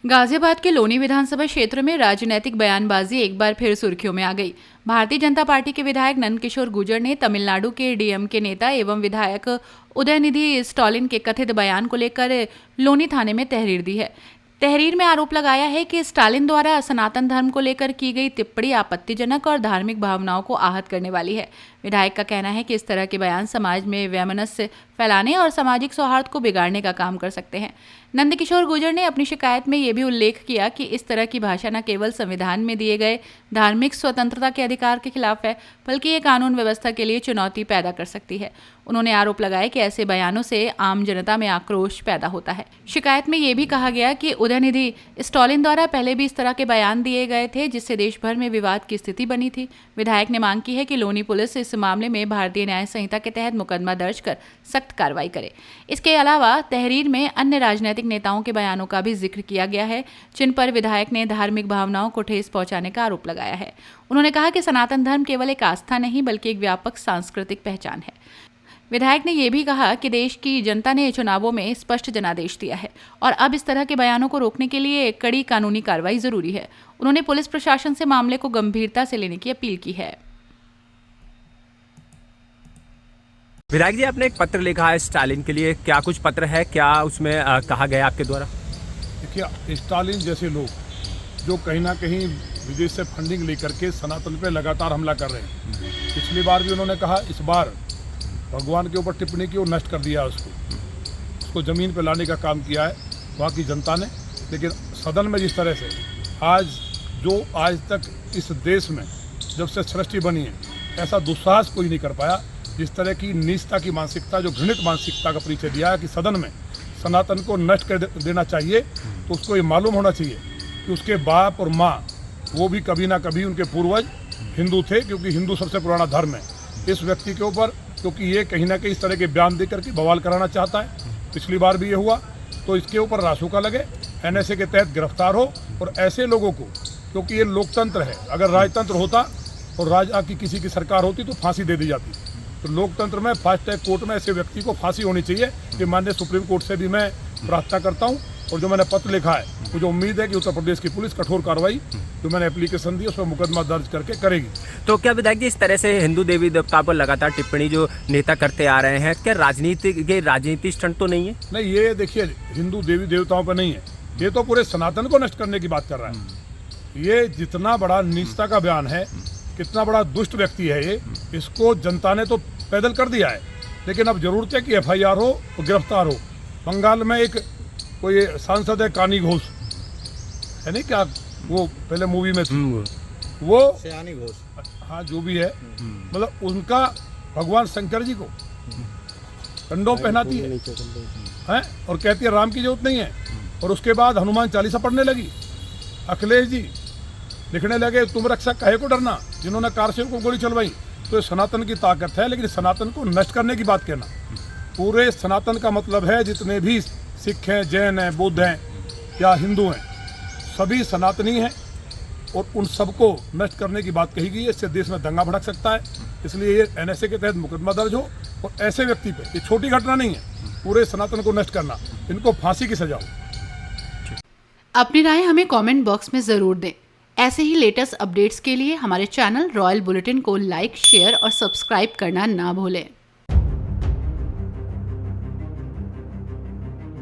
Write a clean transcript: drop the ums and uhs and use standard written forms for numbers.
गाजियाबाद के लोनी विधानसभा क्षेत्र में राजनीतिक बयानबाजी एक बार फिर सुर्खियों में आ गई। भारतीय जनता पार्टी के विधायक नंदकिशोर गुर्जर ने तमिलनाडु के डीएमके नेता एवं विधायक उदयनिधि स्टालिन के कथित बयान को लेकर लोनी थाने में तहरीर दी है। तहरीर में आरोप लगाया है कि स्टालिन द्वारा सनातन धर्म को लेकर की गई टिप्पणी आपत्तिजनक और धार्मिक भावनाओं को आहत करने वाली है। विधायक का कहना है कि इस तरह के बयान समाज में वैमनस्य फैलाने और सामाजिक सौहार्द को बिगाड़ने का काम कर सकते हैं। नंदकिशोर गुर्जर ने अपनी शिकायत में यह भी उल्लेख किया कि इस तरह की भाषा न केवल संविधान में दिए गए धार्मिक स्वतंत्रता के अधिकार के खिलाफ है, बल्कि ये कानून व्यवस्था के लिए चुनौती पैदा कर सकती है। उन्होंने आरोप लगाया कि ऐसे बयानों से आम जनता में आक्रोश पैदा होता है। शिकायत में यह भी कहा गया कि उदयनिधि स्टालिन द्वारा पहले भी इस तरह के बयान दिए गए थे, जिससे देश भर में विवाद की स्थिति बनी थी। विधायक ने मांग की है कि लोनी पुलिस इस मामले में भारतीय न्याय संहिता के तहत मुकदमा दर्ज कर सख्त कार्रवाई करे। इसके अलावा तहरीर में अन्य राजनीतिक नेताओं के बयानों का भी जिक्र किया गया है, जिन पर विधायक ने धार्मिक भावनाओं को ठेस पहुंचाने का आरोप लगाया है। उन्होंने कहा कि सनातन धर्म केवल एक आस्था नहीं, बल्कि एक व्यापक सांस्कृतिक पहचान है। विधायक ने यह भी कहा कि देश की जनता ने चुनावों में स्पष्ट जनादेश दिया है और अब इस तरह के बयानों को रोकने के लिए कड़ी कानूनी कार्रवाई जरूरी है। उन्होंने पुलिस प्रशासन से मामले को गंभीरता से लेने की अपील की है। विधायक जी, आपने एक पत्र लिखा है स्टालिन के लिए, क्या कुछ पत्र है, क्या उसमें कहा गया आपके द्वारा? देखिए, स्टालिन जैसे लोग जो कहीं ना कहीं विदेश से फंडिंग लेकर के सनातन पे लगातार हमला कर रहे हैं। पिछली बार भी उन्होंने कहा, इस बार भगवान के ऊपर टिप्पणी की और नष्ट कर दिया उसको ज़मीन पे लाने का काम किया है वहाँ की जनता ने। लेकिन सदन में जिस तरह से आज तक इस देश में जब से सृष्टि बनी है, ऐसा दुस्साहस कोई नहीं कर पाया। जिस तरह की नीचता की मानसिकता, जो घृणित मानसिकता का परिचय दिया है कि सदन में सनातन को नष्ट कर देना चाहिए, तो उसको ये मालूम होना चाहिए कि उसके बाप और माँ वो भी कभी ना कभी उनके पूर्वज हिंदू थे, क्योंकि हिंदू सबसे पुराना धर्म है। इस व्यक्ति के ऊपर क्योंकि ये कहीं ना कहीं इस तरह के बयान दे करके बवाल कराना चाहता है, पिछली बार भी ये हुआ, तो इसके ऊपर रासुका लगे, एनएसए के तहत गिरफ्तार हो। और ऐसे लोगों को, क्योंकि ये लोकतंत्र है, अगर राजतंत्र होता और राजा की किसी की सरकार होती तो फांसी दे दी जाती। तो लोकतंत्र में फास्ट ट्रैक कोर्ट में ऐसे व्यक्ति को फांसी होनी चाहिए। कि माननीय सुप्रीम कोर्ट से भी मैं प्रार्थना करता हूँ, और जो मैंने पत्र लिखा है, मुझे उम्मीद है कि उत्तर प्रदेश की पुलिस कठोर कार्रवाई जो मैंने एप्लीकेशन दी उसमें मुकदमा दर्ज करके करेगी। तो क्या विधायक जी, इस तरह से हिंदू देवी देवता पर लगातार टिप्पणी जो नेता करते आ रहे हैं, क्या राजनीति स्टंट तो नहीं है? नहीं, ये देखिए, हिंदू देवी देवताओं पर नहीं है, ये तो पूरे सनातन को नष्ट करने की बात कर रहा है। ये जितना बड़ा नीचता का बयान है, कितना बड़ा दुष्ट व्यक्ति है ये, इसको जनता ने तो पैदल कर दिया है। लेकिन अब जरूरत है कि FIR हो और गिरफ्तार हो। बंगाल में एक कोई सांसद है, कानी घोष है, नहीं क्या वो पहले मूवी में थी, वो सयानी घोष, हाँ जो भी है, मतलब उनका भगवान शंकर जी को कंडोम पहनाती है और कहती है राम की जरूरत नहीं है। और उसके बाद हनुमान चालीसा पढ़ने लगी। अखिलेश जी लिखने लगे, तुम रक्षक काहे को डरना, जिन्होंने कारसेव को गोली चलवाई। तो ये सनातन की ताकत है, लेकिन सनातन को नष्ट करने की बात कहना, पूरे सनातन का मतलब है जितने भी सिख हैं, जैन हैं, बुद्ध हैं या हिंदू हैं, सभी सनातनी हैं, और उन सबको नष्ट करने की बात कही गई है। इससे देश में दंगा भड़क सकता है, इसलिए ये NSA के तहत मुकदमा दर्ज हो। और ऐसे व्यक्ति पे, ये छोटी घटना नहीं है, पूरे सनातन को नष्ट करना, इनको फांसी की सजा हो। अपनी राय हमें कमेंट बॉक्स में ज़रूर दें। ऐसे ही लेटेस्ट अपडेट्स के लिए हमारे चैनल रॉयल बुलेटिन को लाइक, शेयर और सब्सक्राइब करना ना भूलें।